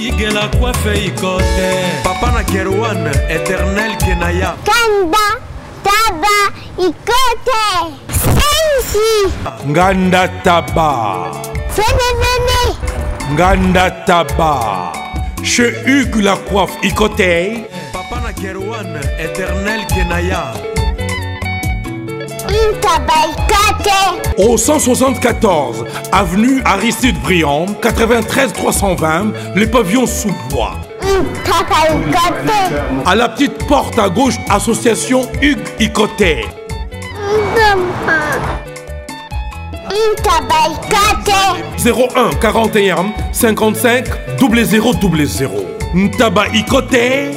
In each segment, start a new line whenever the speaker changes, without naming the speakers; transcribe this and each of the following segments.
Igela coiffe ikote. Papa na Kerwan, éternel Kenaya.
Kanda, taba, ikote. Sensi.
Nganda taba.
Fene.
Nganda taba. Chez Hugues la coiffe ikote. Papa na Kerwan, éternel Kenaya. Au 174 avenue Aristide Briand, 93 320, les pavillons sous bois. À la petite porte à gauche, association Hugues Ikoté. 01 41 55 0000. Ntaba Ikoté.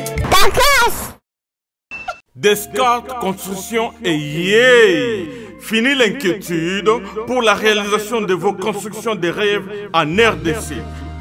Descartes Construction et yeah! Fini l'inquiétude pour la réalisation de vos constructions de rêves en RDC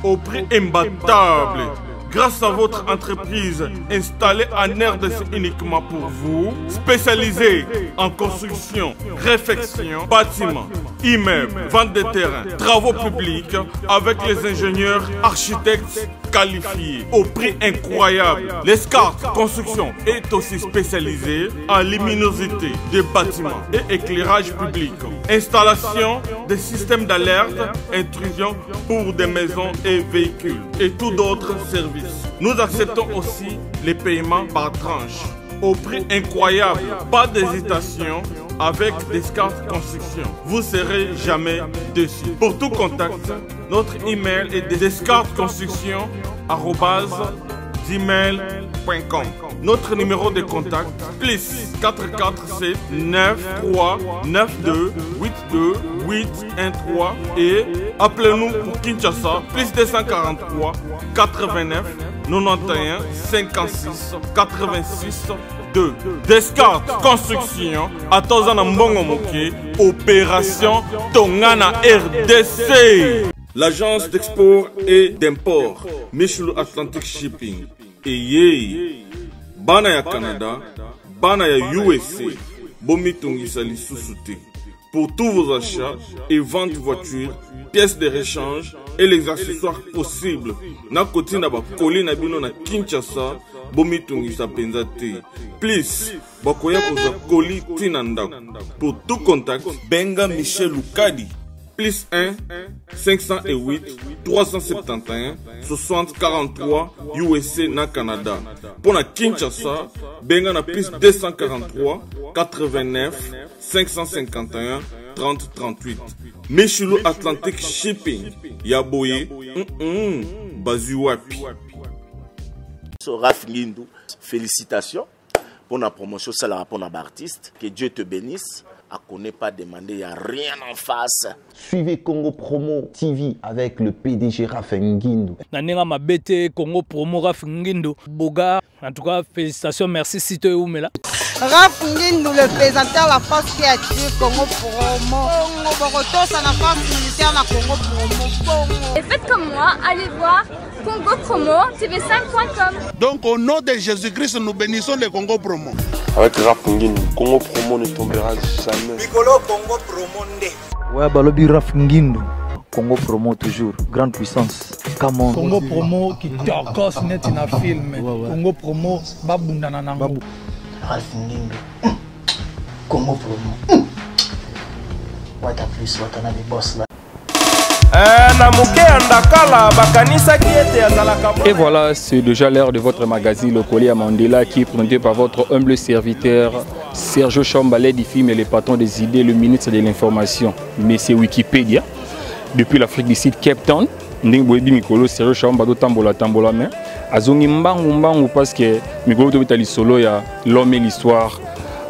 au prix imbattable. Grâce à votre entreprise installée en RDC uniquement pour vous, spécialisée en construction, réfection, bâtiments, immeubles, vente de terrains, travaux publics avec les ingénieurs architectes qualifiés au prix incroyable. Descartes Construction est aussi spécialisée en luminosité des bâtiments et éclairage public. Installation des systèmes d'alerte, intrusion pour des maisons et véhicules et tout d'autres services. Nous acceptons aussi les paiements par tranche au prix incroyable. Pas d'hésitation avec Descartes Construction. Vous ne serez jamais déçus. Pour tout contact, notre email est descartesconstruction@gmail.com. Notre numéro de contact plus 447 93 92 82 813 et appelez-nous pour Kinshasa plus 243 89 91 56 86 2. Descartes Construction à Tozana Mbongo Moké, opération Tongana RDC. L'agence d'export et d'import Michel Atlantic Shipping et yé bana ya Canada, bana ya USA, bomitungisa lisusu. Pour tous vos achats et ventes de voitures, pièces de rechange et les accessoires possibles. Na koti na ba koli na bino na Kinshasa, bomitungisa penza te. Please, bakoya koza koli tinanda. Pour tout contact, benga Michel Lukadi. Plus 1 508 371 60 43 USA na Canada. Pour la Kinshasa, benga na plus 243 89 551 30 38. Michelo Atlantic Shipping. Yaboye. Bazuapi.
Raph Ngindou, félicitations pour la promotion, ça la rapport à l'artiste. Que Dieu te bénisse. À qu'on n'ait pas demandé, il n'y a rien en face.
Suivez Congo Promo TV avec le PDG Raph Ngindou.
Nanenga Mabete, Congo Promo Raph Ngindou. Boga, en tout cas, félicitations, merci si tu es où, mais là.
Raph Ngindou, le présentateur la force créative Congo Promo. Congo ça la force militaire la Congo Promo.
Et faites comme moi, allez voir Congo Promo, tv5.com.
Donc au nom de Jésus-Christ, nous bénissons le Congo Promo.
Avec Raph Ngindou, Congo Promo ne tombera jamais.
Piccolo Congo Promo nde.
Ouais, Balobi Raph Ngindou. Congo Promo toujours, grande puissance. Come
Congo Promo qui torcos net in a film. Congo Promo, babundana nango.
Raph Ngindou. Congo Promo. What a plus, what a boss là.
Et voilà, c'est déjà l'heure de votre magazine Le Collier à Mandela qui est présenté par votre humble serviteur Sergio Chambalé du film et le patron des idées, le ministre de l'information, mais c'est Wikipédia. Depuis l'Afrique du Sud, Cape Town, Sergio Chambalé tambola mais azongi mbangu parce que Mikolo Tobitali Solo il y a l'homme et l'histoire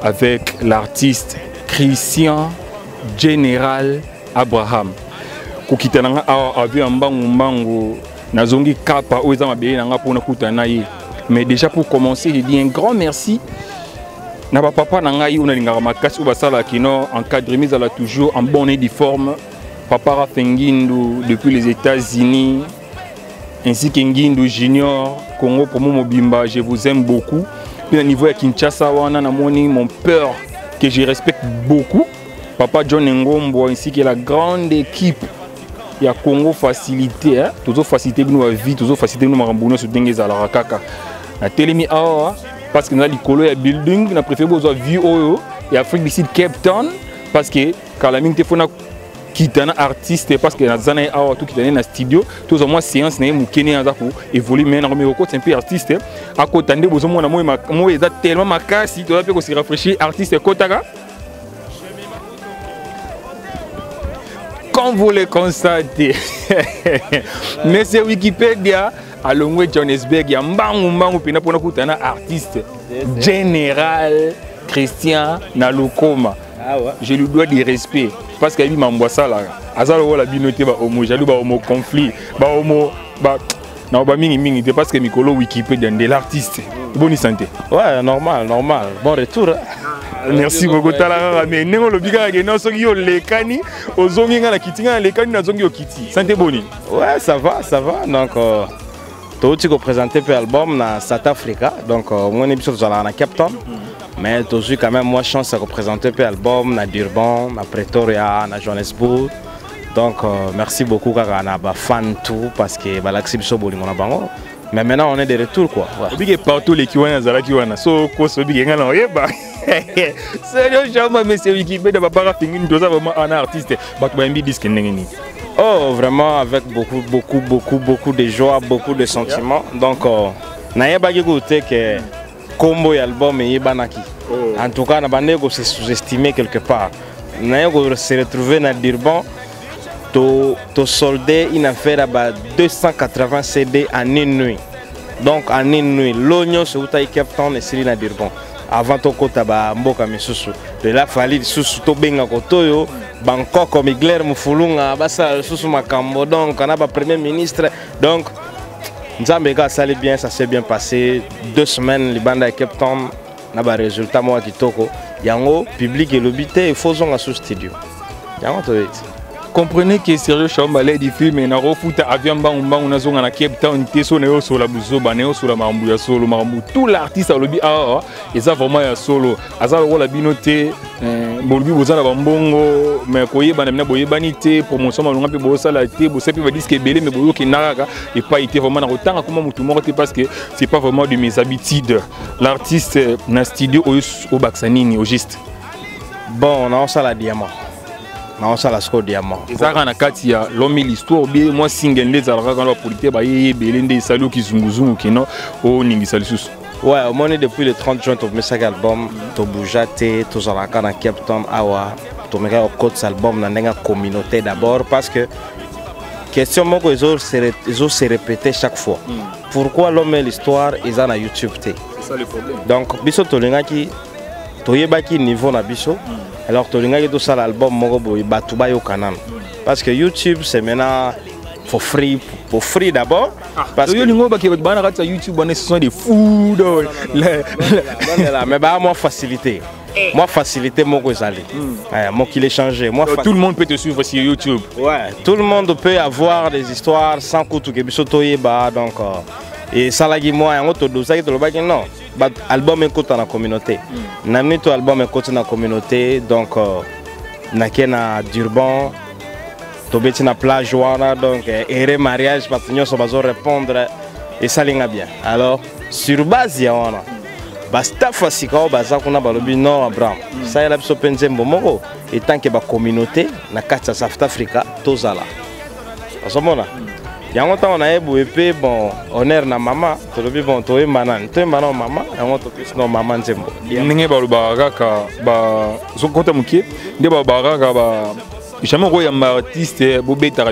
avec l'artiste Christian Général Abraham. Kokitananga a vu un mbangu nazongi kapa oza mabeye nanga pona kutana ye. Mais déjà pour commencer, je dis un grand merci na papa nanga yi ona lingaka makasi o basala kino encadré mise à la toujours en bonne et due forme. Papa Raph Ngindou depuis les États-Unis ainsi que Ngindou Junior Congo Promo Mobimba, je vous aime beaucoup. Puis au niveau de Kinshasa wana na moni mon père que je respecte beaucoup. Papa John Ngombo ainsi que la grande équipe il y a Congo facilité, hein, toujours facilité nous la vie, toujours facilité nous marambouno sur dingue za la kaka. Na telemi awa parce que nous a l'écolo ya building, na préféré besoin vue oyo et Afrique du Sud Cape Town parce que quand la mine te fona kitana artiste parce que na zana awa tout kitana na studio, tous au moins séance na mukene za ko évoluer mais na ko c'est un peu artiste à côté ndé besoin na moi eza tellement makasi tu dois peut se rafraîchir artiste kotaka. Comme vous le constatez, Monsieur Wikipédia, à Longwe Johannesburg, il y a un artiste général Christian Nalukoma. Je lui dois du respect parce qu'il m'a envoyé ça là. Azalo la binoté ba homo, jaloux ba homo conflit, ba homo ba non ba mingi parce que Mikolo Wikipédia de l'artiste. Bonne santé. Ouais, normal. Bon retour. Merci beaucoup. Mais nous le biga gena soki yo lekani ozongi nga na kitinga lekani na zongi yo kiti. Santé boni.
Ouais, ça va. Donc tu as présenté peu album na South Africa. Donc moi ne biso na Cape Town. Mais tu as quand même moi chance de représenter peu album na Durban, na Pretoria, na Johannesburg. Donc merci beaucoup kaka na ba fan tout parce que ba l'accès biso bolingo na bango. Mais maintenant on est de retour quoi.
Big partout les kiwana zala kiwana. So ko so big nga na oyeba. C'est jamais Monsieur Wikipédia va pas finir nous vraiment un artiste. Bato ba mbi disque ndengeni.
Oh vraiment avec beaucoup de joie, beaucoup de sentiments. Donc na yeba ki côté que combo album et yebanaki. En tout cas na bande ko se sous-estimer quelque part. Na yeba se retrouver na Durban. To soldé une affaire à 280 CD en une nuit. Donc en une nuit, l'oignon se outai Cape Town et Sirina Durban. Avant ton kota ba mboka misusu. De la fali susu to benga kotoyo, Bangkok comme Igler Mufulunga, basa susu makambo donc on a ba premier ministre. Donc Nzambeka ça allait bien, ça s'est bien passé. 2 semaines les bandes à Cape Town na ba résultat moi kitoko. Yango public et l'obité il faut zonga sous studio. Yango to it.
Comprenez que Serge Chamba allait du film et Naro fout avion bang on a zonga na Cape Town teso neo sur la buzo baneo sur la marambu ya solo marambu tout l'artiste a lobby et ça vraiment ya solo azalo wala binoté bolbi bozala bambongo mais koyeba na boyebanité promotion malonga pe bosala té bosepi ba disque belé mais boyo ki naraka et pas été vraiment na rotanga comme mutu moko parce que c'est pas vraiment de mes habitudes l'artiste na studio au Baksanini au juste
bon on a ça la diamant. Non, ça la score diamant.
Et ça, quand il y a l'homme l'histoire, bien moi single les alraga quand la politique bah y belende salut qui zunguzungu qui non oh ningi salusus.
Ouais, au moins depuis le 30 juin tu mets ça album, tu bougate, tu alraga dans Cape Town awa, tu mets au code album dans une communauté d'abord parce que question moko ils ont se répéter chaque fois. Pourquoi l'homme l'histoire ils ont na YouTube té?
C'est ça le problème.
Donc biso tolinga ki toyebaki niveau na biso. Alors tu as tout ça l'album parce que YouTube c'est maintenant for free d'abord parce que
YouTube ce sont des fous
mais bah moi facilité moi qu'il est changé moi
tout le monde peut te suivre sur YouTube.
Ouais, tout le monde peut avoir des histoires sans coût que biso toyeba donc et ça là moi un autre dossier non album écoute dans la communauté namni to album écoute dans la communauté donc na Durban to beti na plage wana donc eré mariage parce que nous sommes répondre et ça linga bien alors sur base ya wana basta fasika baza kuna balobi non Abraham ça ela biso penze mbomoko et tant que ba communauté na kati ya South Africa tozala osomona yango ta on a éboué bon honneur na maman to lobi bon to emana maman yango to plus no maman nzembo
ninge ba baraka ba so kota mukie nde ba baraka ba jamais roya artiste bobeta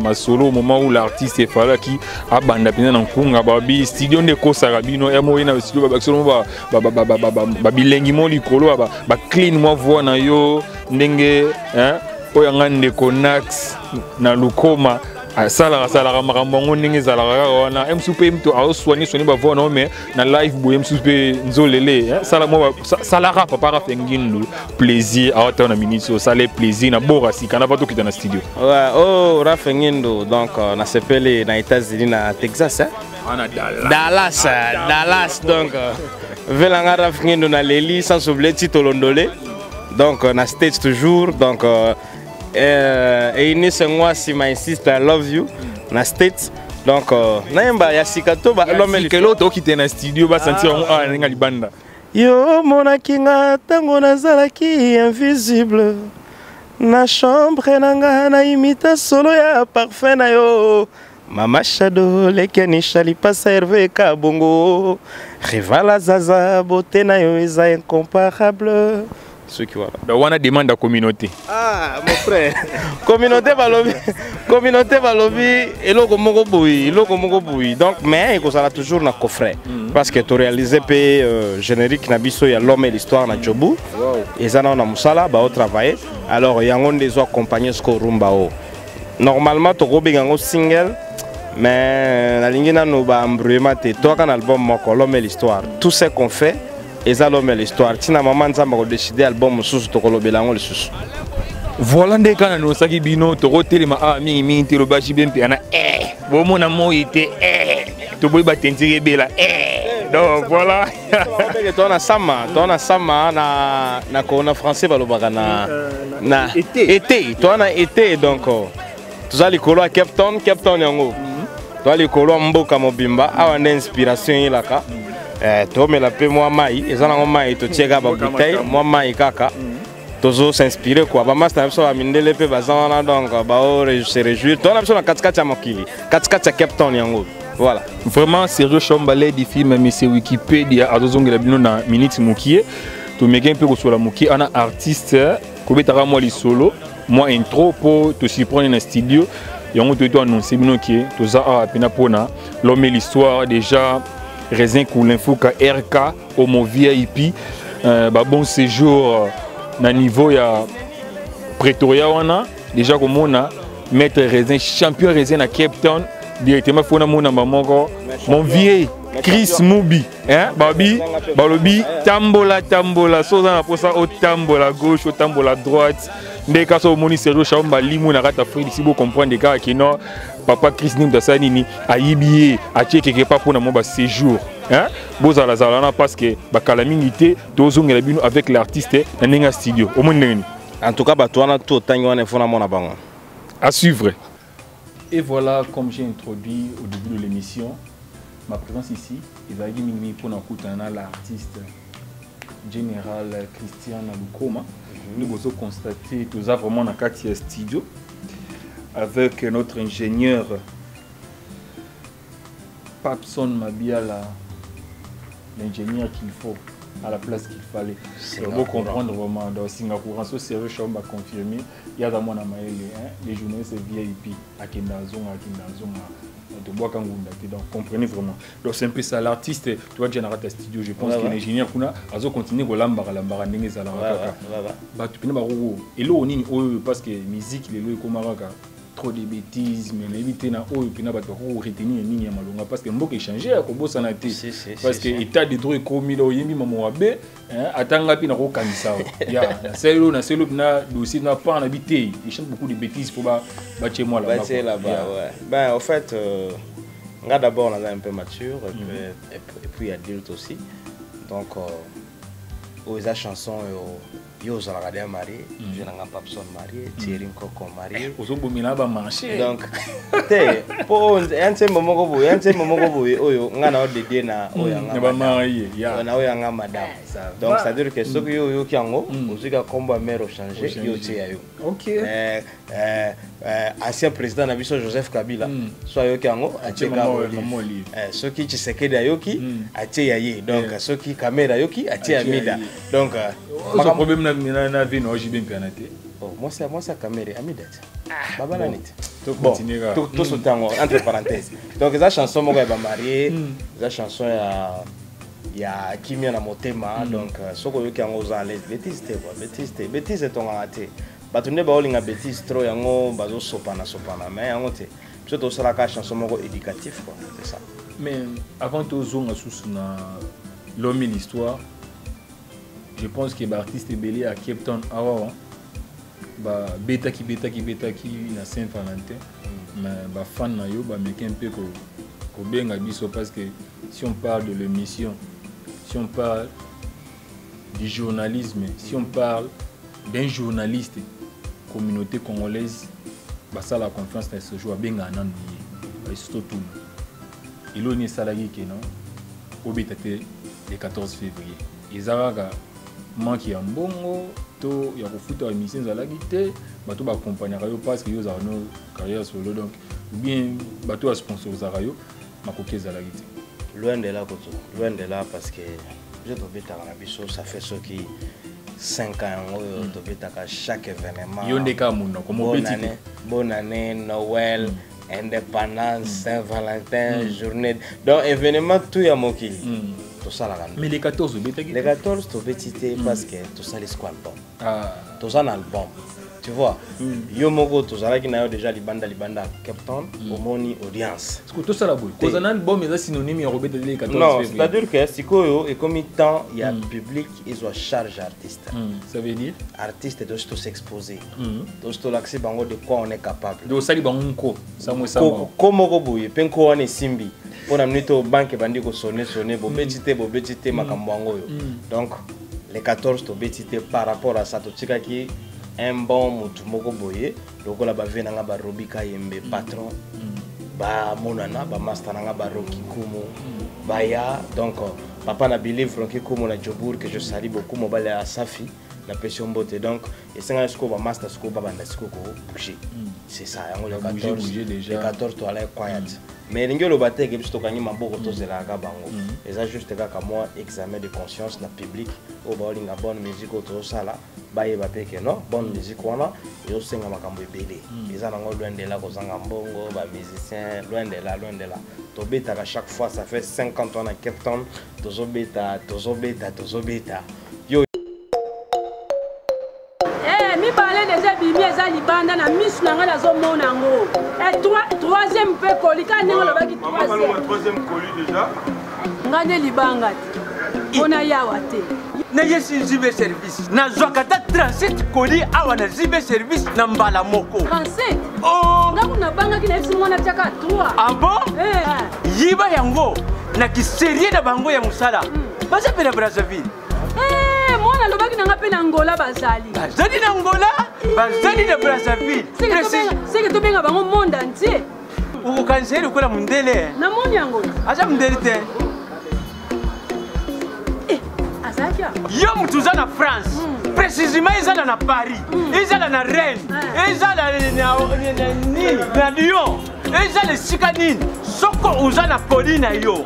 ma solo au moment où l'artiste fallait qui abanda pena na nkunga ba bi studio nde ko sarabino ya moyena studio ba solo ba bilengi mo likolo ba clean mo voix na yo ndenge hein oyanga ndeko Nax na Lukoma sala makambo ndenge zalaka wana msupe mtu soigner ba voix non mais na live boye msupe nzolele sala mo sala rap papa Fengindu plaisir awata na minute ça les plaisir na bora si kana bato kita na studio
ouais oh Fengindu donc na sepele na États-Unis na Texas Dallas donc velanga Fengindu na Leli sans oublier Tito Londolé donc na stage toujours donc et ini sengwa si my sister I love you na States. Donc naimba ya sikato ba l'homme
kelo to kite na studio ba sentir nga libanda.
Yo mona kinga tango nazalaki invisible. Na chambre nanga na imita solo ya parfum na yo. Mama Shadow lekeni shali pasa Hervé Kabongo. Rivala Zaza beauté na yo eza incomparable. Ceux qui voilà.
Donc on a demande à la communauté.
Ah mon frère. Communauté balobi eloko moko boui. Donc mais il sera toujours na coffret parce que tu réalisé générique na biso ya l'homme et l'histoire na Jobu. Et ça na musala ba au travail. Alors yango des accompagner ce rumba o. Normalement to go bingo single mais la ligne na no ba embrouillement te toi un album moko l'homme et l'histoire. Tout ce qu'on fait et ça l'homme et l'histoire. Tina maman nzamba ko décider album sous to kolobelango le sous.
Voilà ndé kana no saki bino to ko telema mingi te lo bashi bempe ana bo mona mo ite to boy ba tentire bela donc voilà.
Tona sama na ko na français ba lo bagana na été tona été donc tu as les colos à Cape Town yango. Tu as les colos mboka mobimba awa na inspiration ilaka. To me la pe moi mai ezana ngo mai to tiega ba bouteille moi mai kaka. Tozo s'inspirer quoi ba master so ba mindele pe bazana donc ba o se réjouir. To na so na katikati ya mokili. Katikati ya Cape Town yango. Voilà.
Vraiment Sergio Chambale di film mais c'est Wikipédia azozongela bino na minute mokie. To megen pe ko so la mokie ana artiste ko betara moi li solo. Moi intro pour te surprendre dans le studio et on te doit annoncer bino que toza a pena pona l'homme et l'histoire déjà Raisin Koulinfou RK Homo VIP bon séjour na niveau ya Pretoria wana déjà comme on a maître Raisin champion Raisin à Cape Town directement fona mona mamoko mon vieil Chris Mubi hein babi balobi tambola soza na posa au tambola gauche au tambola droite. Dès que ça moni Sergio Chamba limou na rata frère ici vous comprendre que non papa Chris nim da sanini ayibié a quelque part pour na mo ba séjour hein bozala zalana parce que ba calamité tozongela bino avec l'artiste na ninga studio au monde.
En tout cas ba toi na tout tangi wana fona mona bango
à suivre. Et voilà comme j'ai introduit au début de l'émission ma présence ici il va dire mimi pour na kutana l'artiste général Christian Lukoma. Nous avons constaté que nous avons vraiment un quartier studio avec notre ingénieur Papson Mabiala, l'ingénieur qu'il faut à la place qu'il fallait. Vous comprendre vraiment dans Singapour, ce Sergio Chamba confirmé, il y a dans mon les journalistes VIP à Kendazon, donc comprenez vraiment. Donc c'est un peu ça l'artiste, tu vois déjà dans ta studio, je pense que l'ingénieur kuna azo continuer ko lambara ndenge za la kaka. Ba tu pina ba ro et lo nini parce que musique les lo ko maraka trop de bêtises mais éviter na o pina ba ko retenir nini ya malonga parce que mboka échanger ko bossa na té parce que état de droit comme lo yemi mamo abe atanga pina ko kanisa ya na selo na dossier na pas en habité il chante beaucoup de bêtises faut ba chez moi là-bas
ouais. Ben en fait d'abord on est un peu mature et puis adulte aussi donc aux chansons yo za la radio marié je n'ai pas besoin de marié Thierry Nkoko marié
aux bomina ba marché
donc té po ante momoko boy oyo ngana odede na oyanga
ba marié
ya na oyanga madame donc ça veut dire que ce que yo kiango ozika komba mère changer yo tia yo
OK
ancien président na biso Joseph Kabila soit yo kiango ateka ce qui Tshisekedi ayoki atia ye donc ce qui Kamera yoki atia Amida donc
le problème na vie no jibe mpianate
moi ça Kamera Amida baba la net tout ce temps entre parenthèses donc la chanson moko ba marié la chanson ya kimia na motema donc soko yoki yango za les bêtise ton raté batunde ba olinga bêtise trop yango bazo sopana mais yango te plutôt ça la chanson moko éducatif quoi c'est ça.
Mais avant de zonga sous na l'homme et l'histoire je pense que l'artiste belé à Cape Town ba beta qui na Saint-Valentin mais ba fan na yo ba meke un peu ko benga biso parce que si on parle de l'émission, si on parle du journalisme, si on parle d'un journaliste communauté congolaise, ça la confiance dans ce jour, bien gagnant, surtout tout. Il y a une salarié qui est le 14 février. Ils ont manqué un bon il y a beaucoup de missions à la guitare, bateau va accompagner parce que ils ont une carrière solo donc ou bien bateau à sponsoriser rayo ma coquille à la guitare.
Loin de là parce que je te bête à la biso ça fait ce qui 5 ans te bête à chaque événement.
Yonde ka muno comme
bonne année Noël Indépendance, Saint-Valentin, journée. Donc, événement, tout y a moqué. Tout ça,
mais les 14,
les 14, tu veux parce que tout ça, les squats. Tout ça, l'album. Tu vois, yo moko tout ça qui n'a déjà libanda Captain au moni audience.
Est-ce que tout ça la boule? Cause un album est synonyme à Robert les 14.
Non, c'est-à-dire que si quoi et comme temps il y a public, ils ont charge artiste.
Ça veut dire
artiste doit tout s'exposer. Doit tout l'accès bango de quoi on est capable.
Donc ça li bango ko, ça moi ça.
Comment ko boye, penko on est simbi. Pour amener au banque bandi ko sonner bo betité makambo ngo yo. Donc les 14 to betité par rapport à ça to tika qui un bon mutu moko boye lokola ba venanga ba Robika Yembe patron ba monana ba master nanga ba Roki Kumu ba ya donc papa na believe Roki Kumu na Jobour que je salue beaucoup mo bale à Safi la pression beauté donc et c'est un sco ba master sco ba banda sco ko bouger c'est ça yango le 14 déjà le 14 to ala quiet mais l'ingelo baté que biso kangi maboko to zela ka bango et ça juste ka moi examen de conscience na public au bowling a bonne musique au sala baye bape que non bonne musique wana yo senga makambo ebele eza nango loin de là kozanga mbongo ba musicien loin de là to beta à chaque fois ça fait 50 ans à Cape Town tozo beta yo
mi parler déjà bimi eza libanda na misu nanga na zo mona ngo et troisième pe kolika nengo lo baki
troisième colis déjà
ngane libanga ona yawa te
na yesi zibe service na zwakata 37 colis awa na zibe service na mbala moko
37 oh ngaku na banga kina yesi mwana chaka 3
ah bon yiba yango na kiserie na bango ya musala basa pena Brazzaville
mwana lobaki nanga pe na Angola bazali
na Angola bazali na Brazzaville
c'est que to benga bango monde entier
uko kanseri ukola mundele
na moni yango
acha mundele te
azakia
yo mutuza na France précisément ezala na Paris ezala na Rennes ezala na Lyon ezala sika nini soko uza na Pauline yo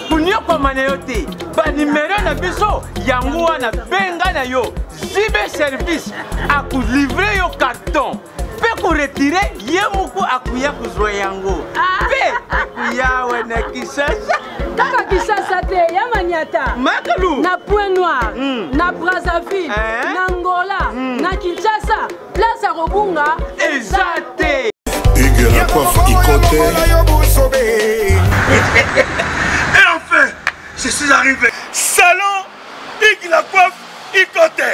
kunyo kwa maneyote ba numéro na biso yango wana benga na yo zibe service aku livrer yo carton pe ko retirer yemuku akuya kuzwa yango pe akuya wana Kisasa
kaka Kisasa te ya maniata
Makalu
na Point Noir na Brazzaville na Angola na Kinshasa place à Robunga
ezate
Hugues la coiffe Ikote.
Et enfin, je suis arrivé. Salon Hugues la coiffe Ikote.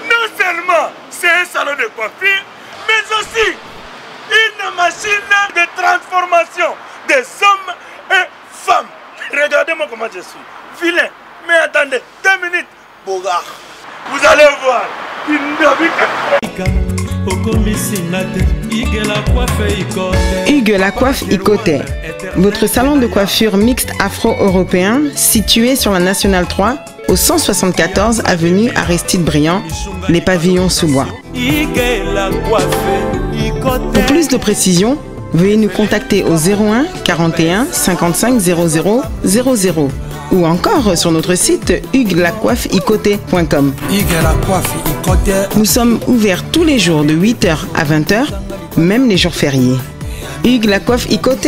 Non seulement c'est un salon de coiffure, mais aussi une machine de transformation des hommes et femmes. Regardez-moi comment je suis. Vilain. Mais attendez, 2 minutes. Bogard. Vous allez voir.
Hugues la coiffe Ikote, votre salon de coiffure mixte afro-européen situé sur la Nationale 3 au 174 avenue Aristide Briand, les pavillons sous bois. Pour plus de précisions, veuillez nous contacter au 01 41 55 00 00 ou encore sur notre site huguelacoiffeikote.com. Nous sommes ouverts tous les jours de 8h à 20h, même les jours fériés. Hugues la coiffe Ikote,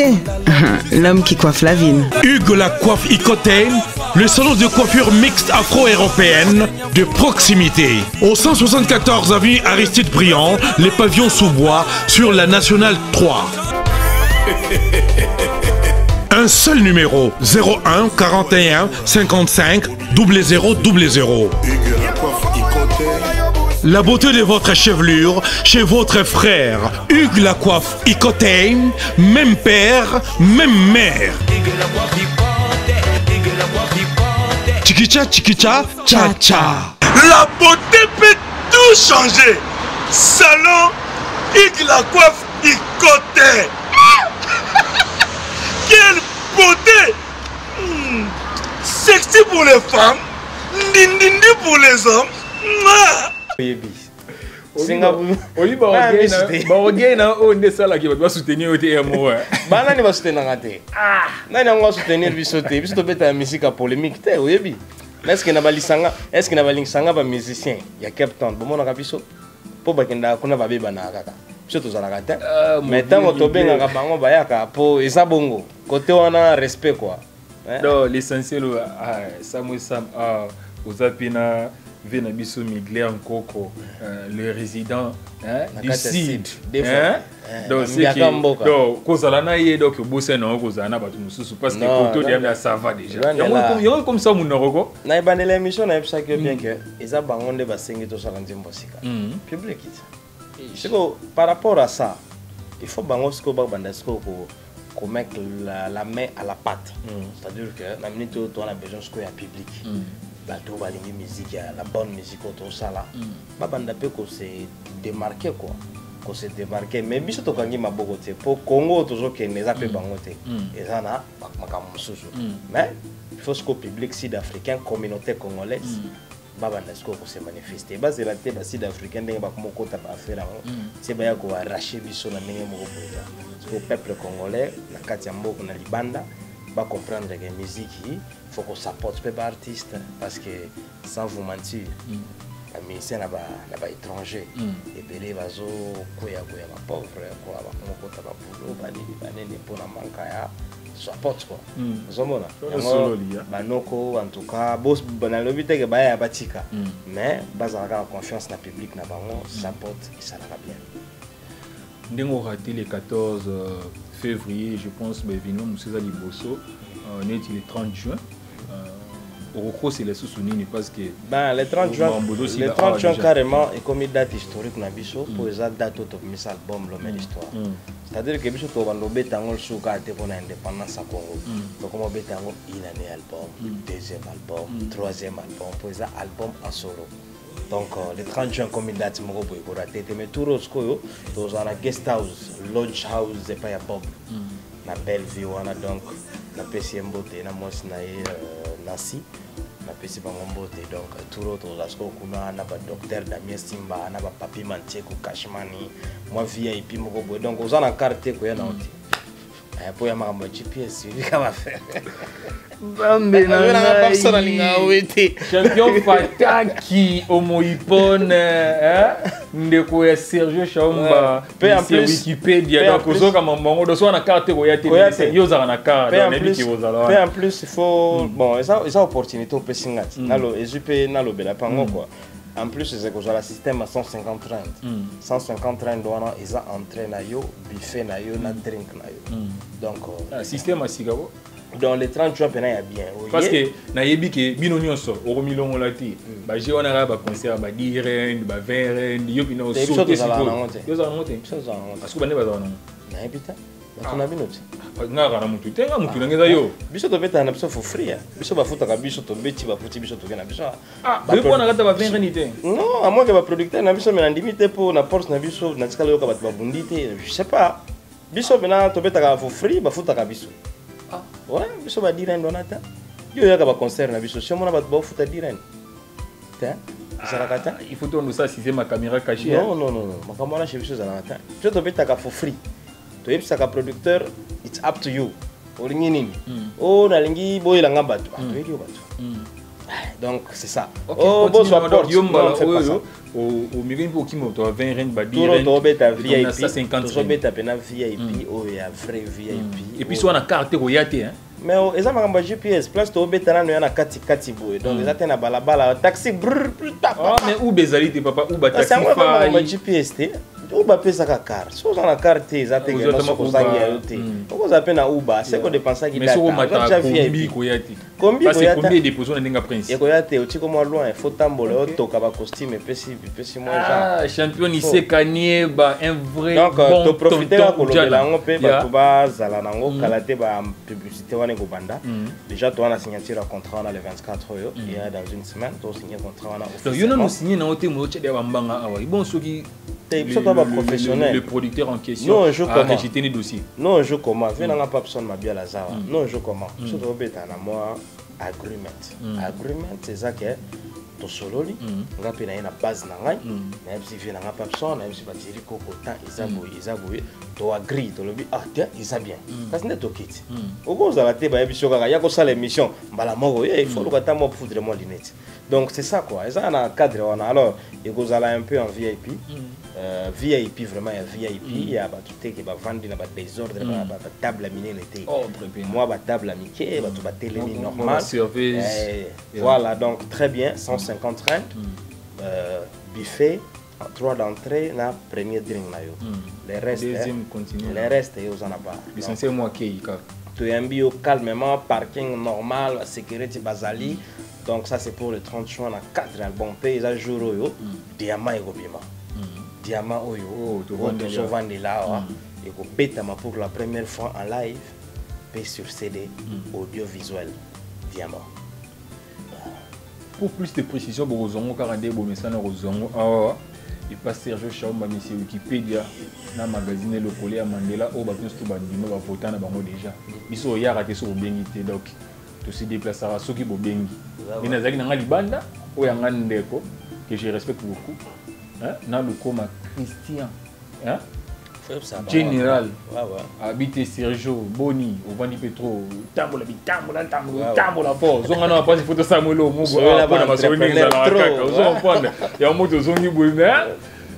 l'homme qui coiffe la ville.
Hugues la coiffe Ikote, le salon de coiffure mixte afro-européenne de proximité. Au 174 avenue Aristide Briand, les pavillons sous bois sur la Nationale 3. Un seul numéro, 01 41 55 00 00. La beauté de votre chevelure chez votre frère. Hugues la coiffe Ikote, même père, même mère. Chikicha, chikicha, cha cha.
La beauté peut tout changer. Salon Hugues la coiffe Ikote. Quelle beauté! Sexy pour les femmes, ndindindi pour les hommes.
soutenir
polémique. Est-ce que na balisanga ba musicien ya Captain bomona kabiso po bakenda kuna ba beba na kaka biso tozalaka te mais tango tobengaka bango bayaka po eza bongo côté wana respect quoi.
Non, l'essentiel Samuel Sam Ozapina Vena biso Migler Nkoko le résident du sud donc c'est que donc kozalana ye donc bosse na kozana batu mususu parce que koto dia ça va déjà yo comme ça munoko
na ibane l'émission na epsa que bien que eza bango nde basengi to sala nzembo sika public c'est que par rapport à ça il faut bango siko ba banda siko ko mettre la main à la pâte, c'est-à-dire que la minute où on a besoin de un public bateau va la musique la bonne musique autour ça là ba banda pe ko se démarquer quoi ko se démarquer mais biso to kangi maboko te pour Congo toujours que les appels bangote et ça na makambo susu mais il faut que le public sud-africain communauté congolaise baba ndasko ko se manifester base la te ba sud-africain ndenge ba komoko ta ba faire c'est ba ya ko arracher biso na ndenge moko poza le peuple congolais na kati ya mboka na libanda va comprendre que la musique il faut qu'on s'apporte peu d'artistes parce que sans vous mentir la musicien là-bas étranger et belé bazo koya ba pauvre quoi ba komoko ba boulot ba nene pour na manka ya s'apporte quoi zomona ba noko en tout cas boss na lobite que ba ya batika mais bazaka confiance na public na bango s'apporte et ça va bien.
Nous avons raté le 14 février, je pense, mais Vino Mousseza Liboso, on est le 30 juin. Au c'est les sous-sounis parce que.
Le 30 juin, carrément, est comme une date historique dans Bisso pour les dates où tu as album, l'homme de l'histoire. C'est-à-dire que Bisso, tu as un bétango le souk à pour l'indépendance à Congo. Donc, on a bétango une année album, deuxième album, troisième album, pour les albums en solo. Donc, le 30 juin, comme une date, je vais rater. Mais tout le monde, dans un guest house, lodge house, c'est pas Bob. La belle vie, donc, la PC Mbote, la Mos Nancy, la PC Mbote. Donc, tout le monde, on a un docteur Damien Simba, on a un papi Mantier, Kashmani, moi VIP, donc, on a une carte qui est là. Pour y avoir un GPS, il va faire.
Champion Fataki, Homo Ipon, Ndeko ya Sergio Chamba, c'est Wikipédia. Donc, on a une carte qui est là.
En plus, il faut. Bon, ça a opportunité au Pessingat. En plus, c'est que le système à 150 rand. 150 rand, ils ont entré dans le buffet, dans le drink. Donc,
le système à Sigabo.
Dans les 30 jours, il y a bien.
Parce que dans les billets, Binonio sort, au Milon, on l'a dit. J'ai un concert, 10 rand, 20 rand, il y a une sauté. Il y a une monté. Parce que vous n'avez pas de
on a bien aussi.
Biso
to beta na biso for free. Biso ba futa ka biso to beti ba futi biso to gena biso.
Ba ko na kata ba venganité.
Non, à moins que ba producteur na biso mais na limité pour na force na biso na tikala yo ka ba bundité, je sais pas. Biso bena to beta ka for free ba futa ka biso. Ah, ouais, biso ba dire ndonata. Yo ya ka ba concert na biso, si on na ba futa dire.
Il faut tourner ça si c'est ma caméra cachée.
Non, ma caméra chez biso za na ta. Je to beta ka for free. Tu es un producteur, it's up to you. Oh, nalingi boy la ngambatu. Donc c'est ça.
Oh, bon support. Au milieu pour qui me doit 20 rand ba 10 rand.
Tout beta VIP. Tout beta pena VIP. Oh, il y a vrai VIP.
Et puis soit na carte royauté hein.
Mais eza makamba GPS place to beta na yana kati boy. Donc eza tena balabala taxi brr.
Ah mais où bezali te papa ou ba taxi fa.
C'est un GPS te. Uba pesa ka car so za na carte za te ngena so kozangi ya yote oko za pena uba c'est ko dépenser ki data
mais so mata kombi ko yati
kombi ko yati
kombi déposer na ndinga prince
eko yate uti ko mo loin faut tambola otoka ba costume pesi mo
ja champion ise kanie ba un vrai
donc to profiter ko lobela ngo pe ba to ba zala nango kalate ba publicité wane ko banda déjà to wana signature contrat na le 24 yo il y a dans une semaine to signer contrat wana
donc yo na signer na hotel mo tshede ba mbanga awa bon soki Le producteur en question a rejeté les dossiers.
Non, je comment. Viens dans pas personne m'a bien la zawa. Non, je comment. Surtout bêta na moi agreement. Agreement c'est ça que to sololi. Nga pe na ina base na ngai. Na yebisi viens na pas personne, na yebisi ba diri ko temps isaboye. To agree to lobi ah tiens, isa bien. Parce que to kit. Oko za la te ba yebisi kaka ya ko sala émission mbala moko il faut le kata mo foudre mo lunette. Donc c'est ça quoi. Et ça na cadre on alors il go za la un peu en VIP. VIP vraiment VIP il y a ba tout qui va vendre na ba désordre ba table à miner l'été. Moi ba table à miquer ba tout ba télé normal. Voilà donc très bien 150 rentes. Buffet 3 d'entrée na premier drink na yo. Les restes deuxième continue. Les restes yo en a pas.
L'essentiel moi qui
tu es bio calmement parking normal sécurité basali. Donc ça c'est pour le 30 juin na 4 albums paysage jour yo diamant et gobima. Diamant oyo to vendre là et ko betama pour la première fois en live et sur CD audiovisuel Diamant.
Pour plus de précision bozongo 42 bomesana rozongo il passe Sergio Chaumba monsieur Wikipédia na magazine le Collier Mandela o ba tous to bandimo ba voter na bango déjà biso ya raté so bengi te donc to se déplacer à soki bo bengi mais nazaki na libanda o ya ngandeko que je respecte beaucoup hein na le coma Christian hein général habité Sergio Boni au Vandi Petro tambola fort zonga na pas photo Samuelo mugo na masoni za la kaka uzomponda ya moto zongi boime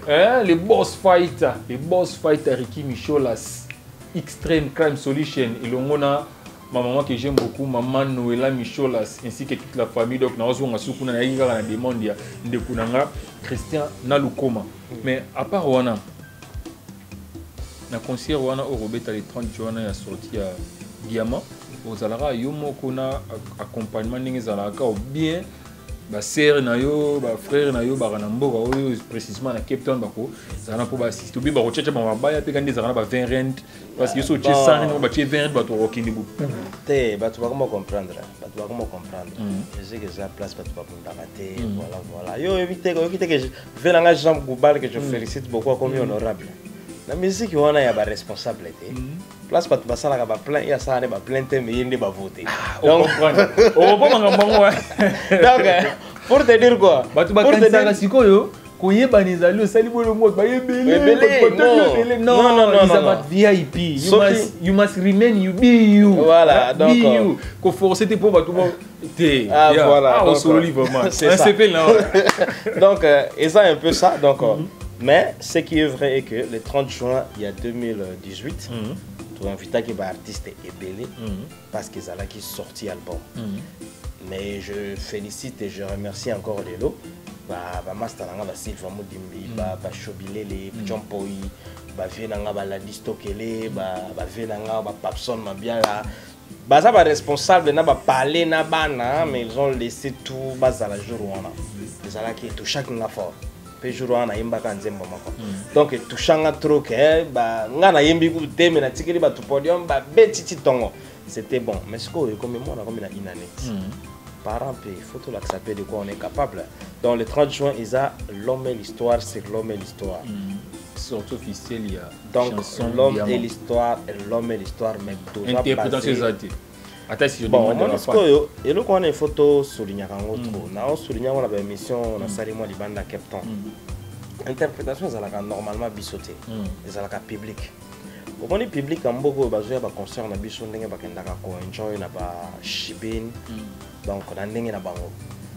hein les boss fighter Ricky Micholas Extreme Crime Solution et longona ma maman que j'aime beaucoup maman Noëlla Micholas ainsi que toute la famille donc na ozonga sukuna na yinga na demande ya ndekunanga Christian Nalukoma mais à part wana na concert wana au Robert les 30 jours na sorti à Diamant aux alara yo moko na accompagnement ningi zalaka ou bien ba sœur na yo ba frère na yo ba na mboka oyo précisément na Cape Town bako zana pour ba assister bi ba ko tchatcha ba baya pe kandi zana ba 20 rent parce que so tchet 100 ba tchet 20 ba to rokindi bu
te ba tu vas comment comprendre je sais que c'est la place pas tu vas rater voilà yo éviter que venanga Jean Goubal que je félicite beaucoup comme honorable. La musique on a ba responsabilité. Place pas tu ça là ba plein ya ça ba plein thème yindi ba voter. Donc
on pas mangambango.
Donc pour te dire quoi?
Ba tu ba kanisa la sikoyo koyeba nizali osali bolo mo ba yebele. Non, it's about VIP. You must remain you be you.
Voilà, donc
ko forcer te pour ba tout te.
Voilà.
On solo livre c'est ça.
Donc et ça un peu ça donc mais ce qui est vrai est que le 30 juin il y a 2018 tu invité que artiste est belé parce que ça là qui sorti album mais je félicite et je remercie encore les lots ba master nga ba Silva Modimbi ba Chobilele John Poi ba venanga ba la distokele ba venanga ba Papson Mabiala ba ça ba responsable na ba parler na bana mais ils ont laissé tout bas à la jour on a ça là qui est tout chaque na fort jour on a imbaka nzembo mako donc touchanga trop que ba ngana yembi ku teme na tikeli ba tu podium ba betiti tongo c'était bon mais ce que comme moi on a comme une année parents il faut tout l'accepter de quoi on est capable dans le 30 juin ils a l'homme et l'histoire c'est l'homme et l'histoire
surtout officiel il y a
donc l'homme et l'histoire mais toujours
interprétation exacte.
Bon, moi, et le on a une photo souligner en autre. On souligne on a une émission on a salé moi libanda Cape Town. Interprétation ça la normalement bisoté. Ça la public. Au moment public en beaucoup bazoya ba concert na biso ndenge ba kenda ko enjoy na ba shibin. Donc na ndenge na bango.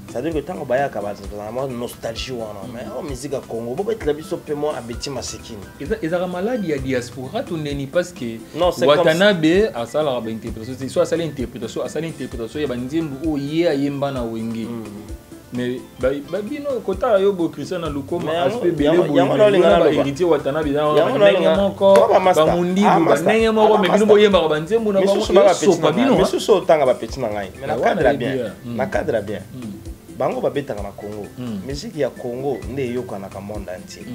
C'est-à-dire que tant que baya ka ba vraiment nostalgie wana mais en musique à Congo bo betla biso paiement abeti masekini.
Ezara malade ya diaspora to neni parce que Watanabe asala ba interprétation soit asala interprétation ya ba nzembu o ye ayemba na wenge. Mais ba bino kota yo bo Christian Lukoma aspect belé bo ba héritier Watanabe na ndenge moko ba mundi ba ndenge moko mais bino bo yemba ba nzembu na ba so pa bino
mais so tanga ba petit na ngai mais na cadre bien bango babetaka na Congo musique ya Congo nde yoka na monde entier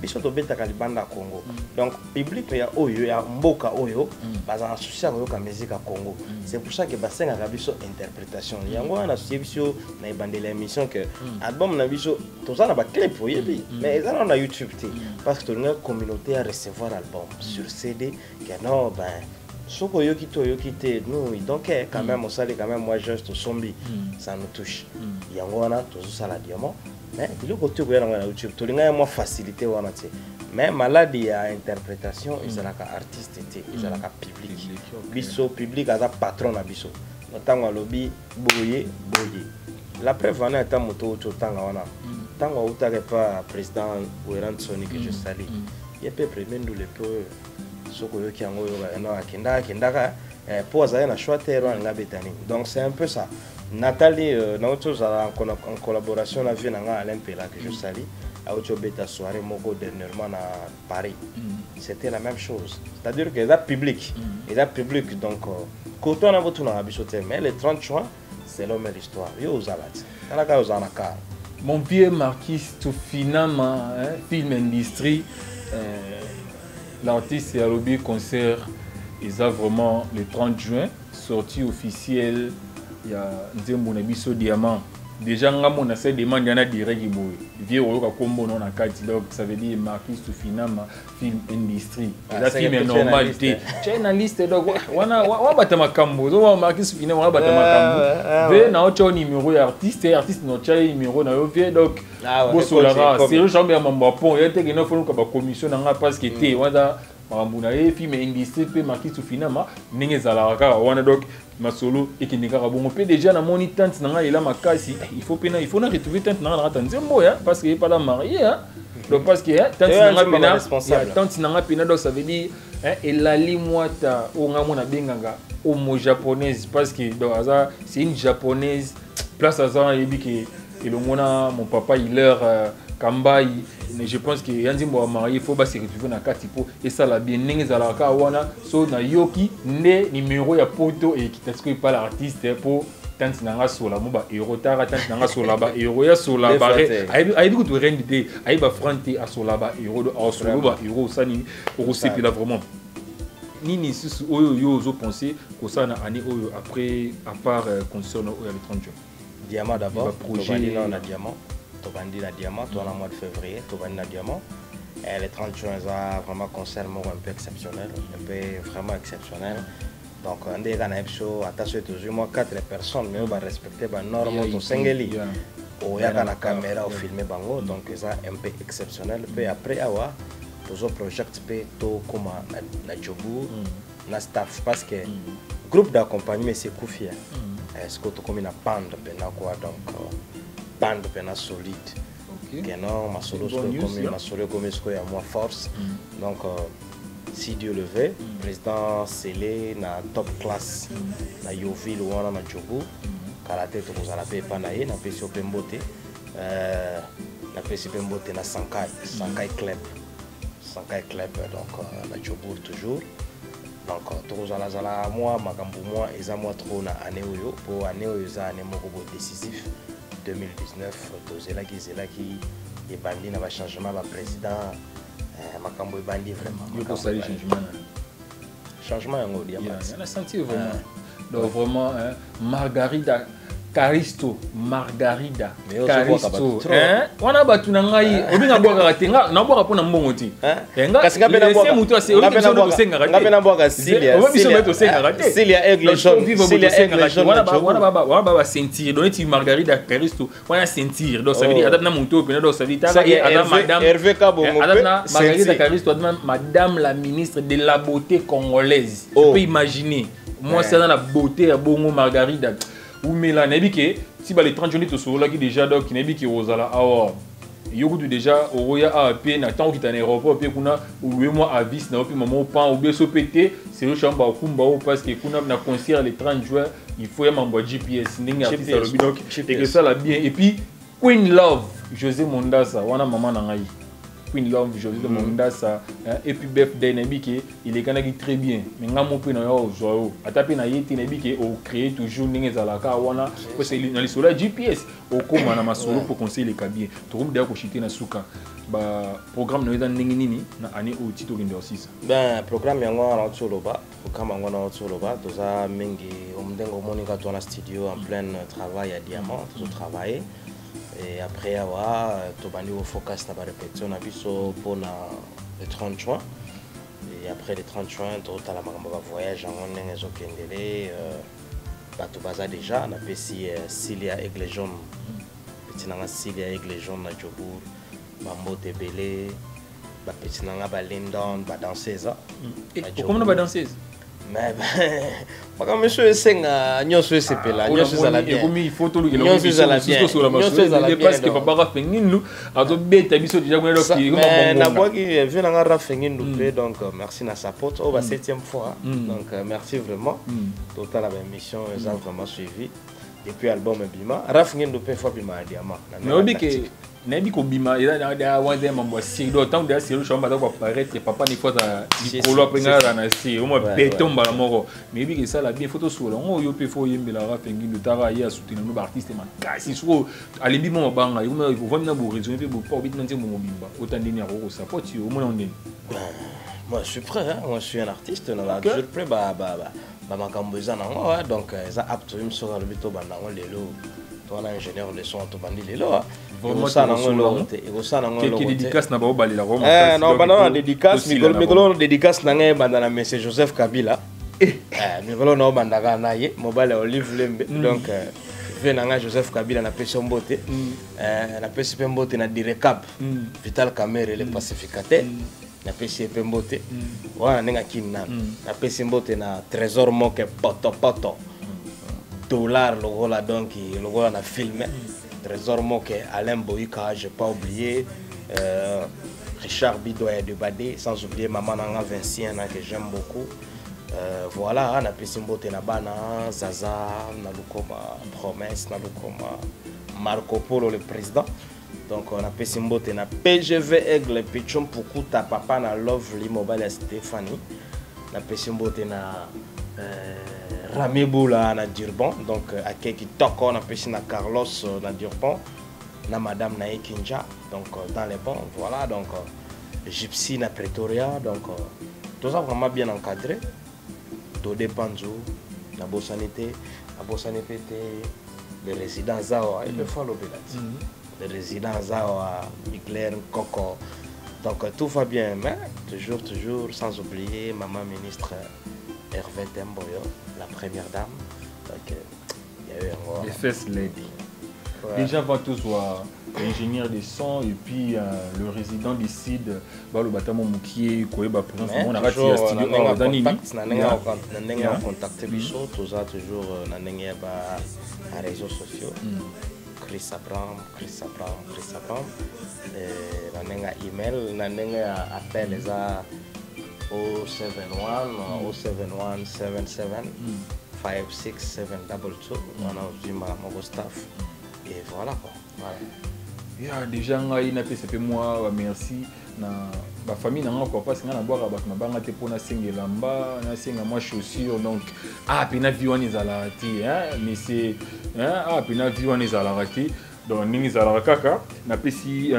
biso tobetaka libanda Congo donc public ya oyo ya mboka oyo baza souci ya koyoka musique ya Congo c'est pour ça que basengaka biso interprétation yango wana souci biso na ebandela émission que album na biso tozana ba clip oyebi mais ezana na YouTube te parce que tolinga communauté à recevoir album sur CD que non ben soko yoki to yoki te nous donc quand même on sale quand même moi juste sombi ça nous touche yango wana tozosala diamant mais biloko te ko yana na YouTube tolinga moi facilité wana te mais maladie ya interprétation ezalaka artiste te ezalaka public biso public aza patron na biso notango lobi boye la preuve wana eta moto to tanga wana tango utake pa président Oueran Soni que je salue il peut premier nous le peu soko yoki yango yo na akendaka pour azaya na choix terre nga betani donc c'est un peu ça Nathalie en collaboration avec Alain Pela que je salue a autre beta soirée moko dernièrement à Paris c'était la même chose c'est-à-dire que c'est public donc quand on a voté na bisote mais le 30 juin c'est l'homme et l'histoire yo ozalat ala ka ozanaka
mon vieux Marquis tout finalement film industrie l'artiste a lobby concert ils a vraiment le 30 juin sortie officielle il y a Nzembo na biso diamant déjà ngamo na cette demande yana direct boy vieux oyoka kombo non na kati donc ça veut dire Marquis tout finalement film industrie la film est normal té chena liste donc wana bata makambo zo Marquis finalement wana bata makambo ve na ocho numéro ya artiste no cha numéro na yo vie donc bo solara c'est jamais ya mambo pon yete que no fonu ka ba commission nga parce que té wana mambo na film industrie pe Marquis tout finalement ninge zalaka wana donc masolo et qui n'est pas bon on peut déjà na moni tante na il a makasi il faut na retrouver tante na na Nzembo parce qu'il est pas la mariée donc parce que tante na pena tante na pena donc ça veut dire et la limwata o ngamo na benganga homo japonaise parce que donc c'est une japonaise place à yebi que et le mona mon papa il leur Kambai mais je pense que Nzembo a marié il faut pas se retrouver na katipo et ça la bien ninga la ka wana so na yoki ne numéro ya poto et qui t'est pas l'artiste pour tant nanga sola mo ba euro tara tant nanga sola ba euro ya sola ba ai du to rendité ai ba franti a sola ba euro do a sola ba euro ça ni au sepi là vraiment nini susu oyo yo zo penser que ça na année oyo après à part concernant le 30 juin
diamant d'abord projet na diamant Tobandi na diamant, toi en mois de février, Tobandi na diamant. Et le 30 juin, ça vraiment concert un peu exceptionnel, un peu vraiment exceptionnel. Donc on dit qu'on a show, attention toujours moi 4 personnes, mais on va respecter les normes de Sengeli. Il y a la caméra au filmer bango, donc ça un peu exceptionnel. Puis après avoir toujours project pe to comme na Djobu, na staff parce que groupe d'accompagnement c'est Koufia. Est-ce que tu comme une bande pendant quoi donc bande pena solide que non ma solo comme ce a moins force donc si Dieu le veut président Sélé na top class na Yoville ou na Djobu karaté to vous ala pe panaye na pesi opembote na pesi opembote na Sankai club donc na Djobu toujours donc to vous ala zala moi makambu moi eza moi trop na année oyo pour année oyo za année moko décisif 2019 tozela qui et bandi na ba changement ba président makambo e bandi vraiment
yo ko sali
changement yango diamant
on a senti vraiment donc vraiment Margarida Caristo wana batu na ngai obinga bwaka tenga na bwaka pona mbongo ti enga kasi ngabe na bwaka mutu ase obinga to senga rate
ngabe na bwaka Silia aigle jaune
wana baba sentir donner ti Margarida Caristo wana sentir donc ça veut dire adana mutu pe donc ça veut dire adana madame
Hervé Kabongo
adana Margarida Caristo adana madame la ministre de la beauté congolaise tu peux imaginer moi c'est dans la beauté à bongo Margarida ou mela nebi que si ba les 30 journées to so là qui déjà donc nebi que ozala awa yoko déjà oya a pe na tant qui ta aéroport pe kuna ou moi avis na pe maman pan ou bien so pété c'est le chamba kumba parce que kuna na concert les 30 juin il faut y m'envoyer GPS ninga artiste lobi donc et que ça la bien et puis Queen Love José Mondasa wana maman na ngai Queen Love José Mondasa et puis birthday nebi que il est kanaki très bien mais ngamo pe na yo joyo atape na yeti nebi que au créer toujours ninga zalaka wana parce que na lisolo GPS au koma na masolo pour conseiller les kabien to rum da ko chiter na suka programme na nini na année au titre d'Indosis.
Ben programme yango na Tsoloba, programme yango na Tsoloba, toza mingi omdengo monika to na studio en plein travail à Diamant, to travailler et après avoir to bandi au focus na répétition na biso pour le 30 juin. Et après le 30 juin, to tala makambo ba voyage en ndenge ezokendele bato baza déjà na pesi Cilia Aigle Jaune. Petit na Cilia Aigle Jaune na Djobour. Bambote belé, ba petit nanga ba Lindon, ba danseuse.
Comment ba danseuse?
Mais pas monsieur senga nyoso sepela, nyoso za la bien.
Il faut tout le nyoso za la bien. Nyoso za la bien parce que papa Rafengindu a to beta biso déjà ko ki
mais na bois qui vient na Rafengindu pe donc merci na support au 7e fois. Donc merci vraiment. Total la émission ils ont vraiment suivi. Et puis album Bima, Rafengindu pe fois Bima Diamant.
Mais obi que Nabi ko bima ila da wande mambo si do tant de si chamba ko paraître papa ni fois Nicolo prenga na si o mo betomba la moko mais bi que ça la bien photo sur on yo pe fo yembela Rafengindu tara ya soutenir no artiste man kasi so alibi mo banga yo vo na bo raison pe bo pas bit nanti mo bimba autant deni ko support yo mo na ndeni.
Moi je suis prêt hein, moi je suis un artiste là je suis prêt ba makambo za na ngo donc ça apte me sur le bito banda on lelo toi l'ingénieur de son to bandi lelo
vraiment ça quelques dédicaces na ba balela Rome
non bana dédicace migolo dédicace na ngai banda na monsieur Joseph Kabila migolo no banda kana ye mobile Olive Lembe donc venanga Joseph Kabila na pesi mbote na pesi mbote na Direcap Vital Camere le pacificateur na pesi mbote wana nenga kinna na pesi mbote na Trésor Moke poto dollar logo la donc logo na film Trésor Moke Alain Boyka j'ai pas oublié Richard Bidoye de Badé sans oublier maman nanga Vinciane que j'aime beaucoup voilà na pesi mbote na bana Zaza na Lukoma Promesse na Lukoma Marco Polo le président donc on a pesi mbote na PGV Aigle Pichon Pukuta papa na Lovely Mobile Stéphanie na pesi mbote na Rami Boula na Durban donc à qui toko na pesi na Carlos na Durban na madame na Ekinja donc dans les bons voilà donc Gypsy na Pretoria donc tout ça vraiment bien encadré Dodé Panzo na Bossanité les résidents Zawa et le follow belati les résidents Zawa Bigler Coco donc tout va bien mais toujours sans oublier maman ministre Hervé Temboyo, la première dame. Donc, il y a eu un
les First Lady. Ouais. Déjà, va tous voir ingénieur de son et puis le résident du CID, le bâtiment Moukié, quoi, présence on a raté studio dans Nimi.
On a contacté Bichot, toujours dans les réseaux sociaux. Chris Abram. On a email, on a appel les 071 77 56722 on a aussi mon staff et voilà quoi.
Voilà. Déjà ngai na PCP moi merci na ba famille na encore parce que na boire ba na banga te pona singela mba na singa moi chaussure donc pina viwani za la ti mais c'est pina viwani za la rati donc ningi za la kaka na pesi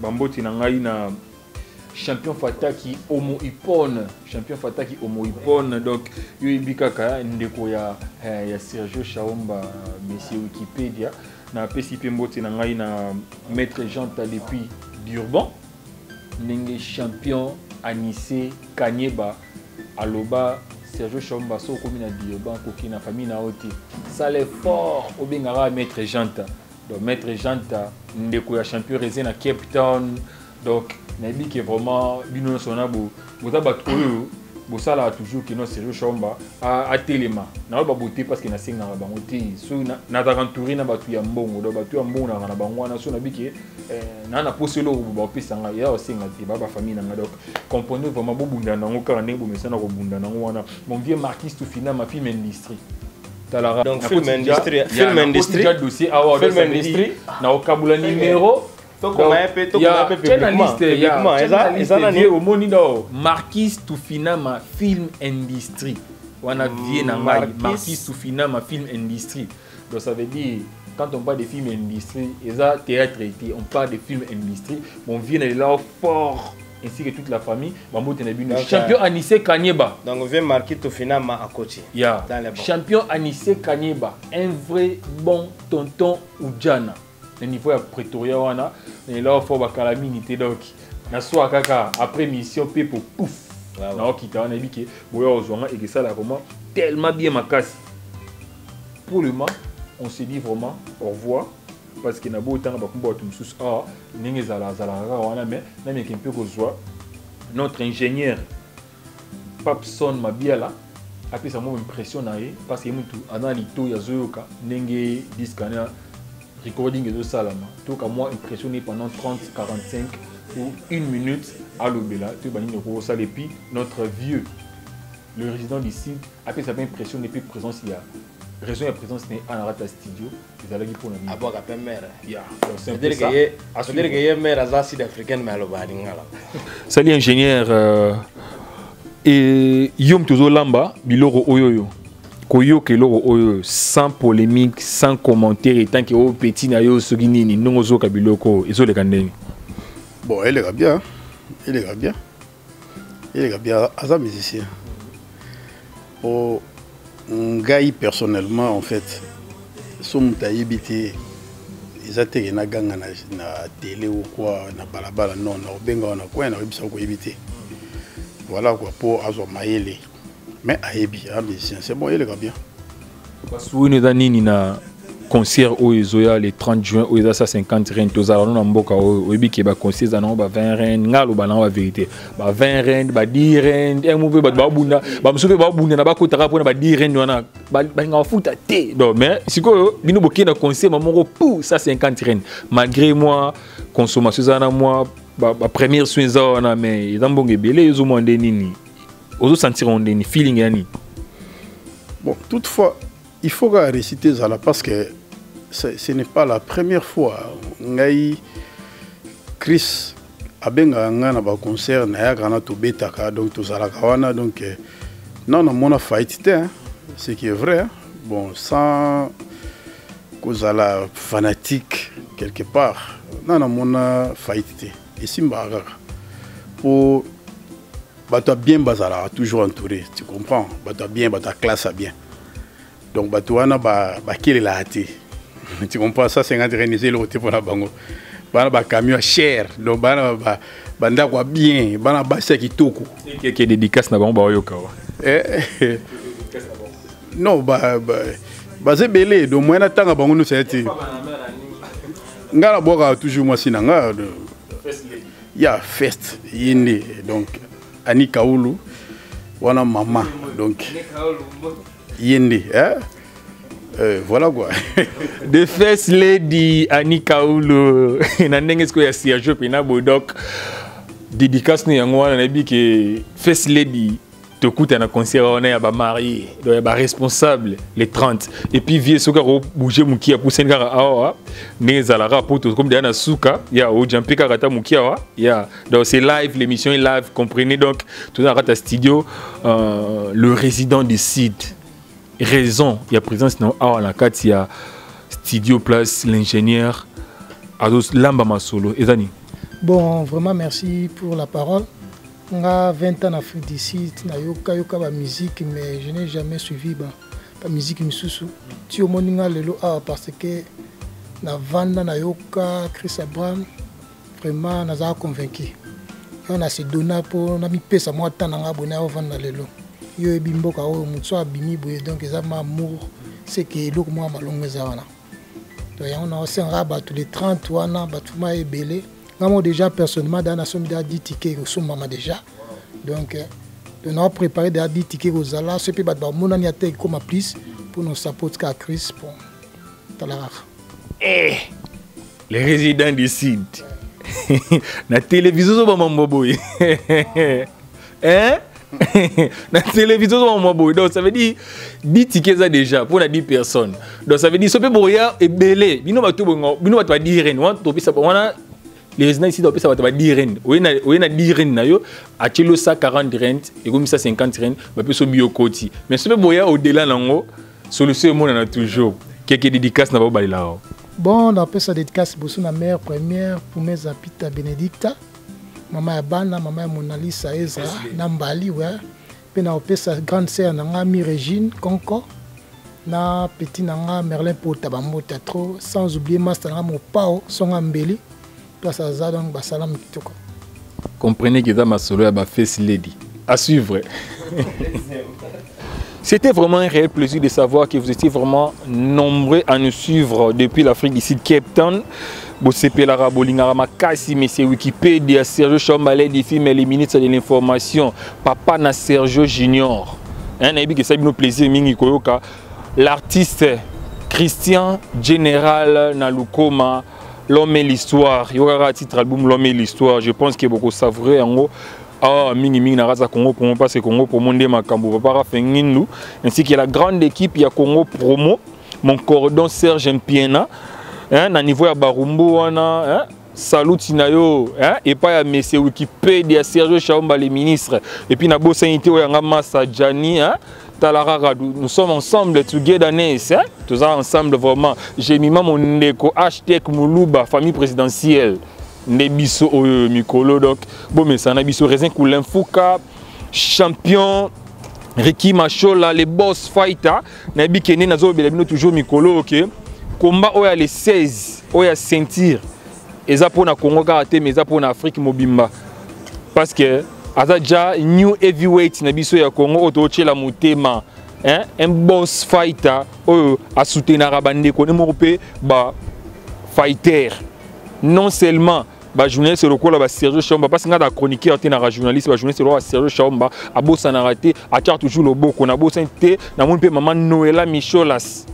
bamboti na ngai na champion Fataki Omo Ipone donc yibikaka ndeko ya Sergio Chaomba monsieur Wikipédia na PCP mbote na ngai na maître Jean depuis Durban ninge champion Anissé Kanyeba aloba Sergio Chaomba so komi na Durban koki na famille na oti ça l'effort obengara maître Jean donc maître Jean ndeko ya champion resé na Cape Town donc nabi que vraiment bino sona bo bota bato bo sala toujours que non Sergio Chaomba a téléma na ba boté parce que na singa ba ngoti so na ta entouré na bato ya mbongo do bato ya mbongo na bango na so na biki na poselo bo pesa nga ya singa ti ba famille na donc comprendre vraiment bo bunda na ngoka ndenge bo mesana ko bunda na ngwana mon vieux Marquis tout final ma film industrie
donc film industrie
dossier na okabula numéro Marquis Toufinama Film Industrie. On a vu Marquis Soufina, ma film industrie. Donc ça veut dire, quand on parle de films industrie, et ça, théâtre, on parle de films industrie, on vient de là fort, ainsi que toute la famille. Champion Anissé Kanyeba.
Donc on vient Marquis Soufina à côté.
Yeah. Champion Anissé Kanyeba, un vrai bon tonton Oudjana. Le niveau à Pretoria, on a, et là, il faut que la minute donc. Après mission, pour pouf. Et ça, tellement bien ma casse. Pour le moment, on se dit vraiment au revoir. Parce qu'il y a beaucoup de temps notre ingénieur Papson Mabiala a fait sa impression parce qu'il y a un lito yazoyoka nenge discana recording de salama. Donc à moi impressionné pendant 30-45 ou 1 minute à l'obéla. Et puis notre vieux, le résident d'ici, a fait sa impression depuis présence il y a raison de présence n'est en arrêt studio. Ils allaient pour la
vie. À mère. C'est-à-dire qu'il y a mère sud-africaine mais alors
salut ingénieur et Yom Tozo Lamba Biloro Oyoyo. Koyo Keloro Oyo sans polémique, sans commentaire et tant que au petit na yo soginini non ozo kabiloko ezo le kandeni.
Bon, il est bien. Il est bien. Il est bien. Asa musicien. Oh, gars personnellement en fait, son taïbité, ils étaient na ganga na télé ou quoi, na balabala non, na benga na quoi, na bisa ko éviter. Voilà quoi pour azo maele. Mais aébi, un musicien, c'est bon, il est bien.
Parce que nous avons na concert au Isoya le 30 juin au Isoya 50 reines tous alors on a mboka au ebi qui ba concert za non ba 20 reines ngalo ba na vérité ba 20 reines ba 10 reines et mouve ba bunda ba msupe ba bunda na ba kotaka pona ba 10 reines wana ba nga futa te donc mais siko bino boki na concert mamongo pour ça 50 reines malgré moi consommation za na moi ba première soins za wana mais ils ambonge belé zo monde nini ozo sentir on ni feeling yani.
Bon toutefois il faut réciter ça là parce que ce n'est pas la première fois. Ngai Chris abenga ngana ba concert na ya kana to betaka donc to zala kawana donc non mon fight ce qui est vrai hein. Bon sans cause la fanatique quelque part non mon fight et simba pour bato bien bazala toujours entouré tu comprends bato bien bato classe bien. Donc, Batouana ba kile la hâte. Tu comprends ça, c'est organiser le côté pour la bango. Bana camion cher. Donc, banda quoi bien. Bana basse qui toku.
Qui est dédicace na bango ba yoka.
Non, c'est belé. Donc, moi, n'attends pas bango nous c'est. Ngala boka toujours moi sinanga. Ya fest yende. Donc, Ani Kaoulou, wana maman. Donc. Yende, hein? Voilà quoi.
The First Lady Annie Kaoulou. Nandenges ko ya Sergio Pina Bodok. Dédicace ni yango na bi que First Lady te coûte un concert on est ba marié, donc ba responsable les 30 et puis vieux soka bouger mukia pour senga awa nezala rapport comme de na suka ya o jamper kata mukia wa ya donc c'est live l'émission est live comprenez donc tout dans rata studio le résident décide raison, il y a présence dans la carte, il y a studio place, l'ingénieur, Ados Lamba Masolo. Ezani.
Bon, vraiment merci pour la parole. On a 20 ans en Afrique d'ici, yoka la musique, mais je n'ai jamais suivi la musique Misusu. Tu au monde lelo parce que na vanda na yoka Chris Abraham vraiment nous a convaincu. On a se donné pour na mi pesa moi tant na abonné au vanda lelo. Yo bimboka o mutso abimi boye donc ça m'amour c'est que loko moi malongo zawana donc on a aussi un rabat tous les 30 wana batuma ebele ngamo déjà personnellement dans la somme de 10 tickets au maman déjà donc on a préparé des 10 tickets aux ala ce peut ba mona ni attaque comme plus pour nous supporter ka Chris pour talara
les résidents du sud na télévision so ba mambo boye hein. La télévision donc ça veut dire 10 tickets ça déjà pour 10 personnes donc ça veut dire ce peut boya et belé bino ba to bongo bino ba to dire on to bisa on a les résidents ici ça va 10 rennes on a 10 rennes na yo a tchelo 140 rennes et comme ça 50 rennes ba peut so biokoti mais ce boya au delà nango solution mon a toujours quelques dédicaces na ba balila.
Bon, on appelle ça dédicace pour la mère première pour mes apita Benedicta, maman Bana, maman Monalisa Eza, Nambali, ouais. Puis on appelle ça grande sœur Nangami Régine Conco, na petit Nanga Merlin Potabamota trop, sans oublier Master Nangamo Pao, son Ambeli, place à Zadon Basalam Kitoko.
Comprenez que dans ma solo, ma face lady. À suivre. C'était vraiment un réel plaisir de savoir que vous étiez vraiment nombreux à nous suivre depuis l'Afrique d'ici de Cape Town. Bosepelara Bolingara Makasi, mais c'est Wikipédia, Sergio Chambalé, des films et les ministres de l'information. Papa na Sergio Junior. L'artiste Christian Général Nalukoma, L'homme et l'histoire. Il y aura un titre album L'homme et l'histoire. Je pense qu'il y a beaucoup savouré en haut. Ah, mingi na raza Congo Promo parce que Congo Promo ndé makambo papa Rafengindu ainsi que la grande équipe il y a Congo Promo mon cordon Serge Mpiena na niveau ya Barumbu wana salut nayo et pas ya monsieur Wikipédia Sergio Chaomba les ministres et puis na bosanité oyanga Massa Jani Talara nous sommes ensemble together tous ensemble vraiment j'ai mis mon ndeko hashtag Muluba famille présidentielle Nebiso Mikolo donc bon mais ça Nebiso Raisin Koulin Fouka champion Ricky Machola les boss fighter Nabi Kene nazo belabino toujours Mikolo OK combat oya les 16 oya sentir eza pona Congo karaté mais eza pona Afrique mobimba parce que azaja new heavyweight Nabiso ya Congo otochela motema un boss fighter oyo a soutenir bande ko nemorope ba fighter non seulement ba journaliste le quoi là Sergio Chamba parce que nga da chroniqueur té na journaliste ba journaliste le Sergio Chamba a bossa na raté a car toujours le boko na bossa té na mon pe maman Noëlla Micholas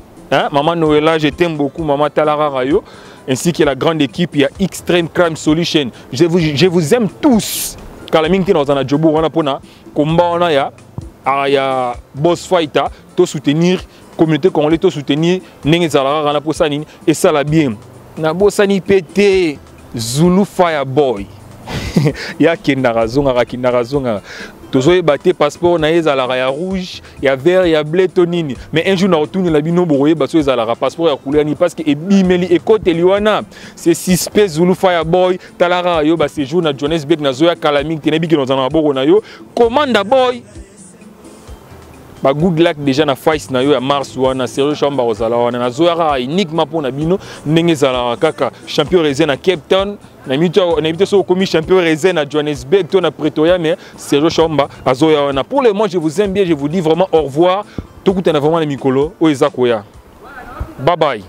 maman Noëlla je t'aime beaucoup maman Talara Rayo ainsi que la grande équipe il y a Extreme Crime Solution je vous aime tous car la mingi dans un job on a pona combat on a ya boss fighter to soutenir communauté congolaise to soutenir ndenge zalara na posa nini et ça la bien na bossa ni pété Zulu Fireboy. Il y a Kindarazonga. Toujours battu passeport na ezala ya rouge, il y a vert, il y a bleu tonini. Mais un jour na retourne la bino boye baso ezala passeport ya couleur ni parce que ebimeli ekote liwana. C'est suspect Zulu Fireboy, talara yo ba séjour na Johannesburg na zoya Kalaming tenebi ki dans un aboro na yo. Commanda boy. Ba good luck déjà na face na yo ya mars wana Sergio Chamba ozala wana na zoya uniquement pour na bino ndenge ezala kaka champion réserve na Cape Town na mito so commis champion réserve na Johannesburg to na Pretoria mais Sergio Chamba azoya wana pour le moment je vous aime bien je vous dis vraiment au revoir tout coup na vraiment na mikolo o ezakoya bye bye.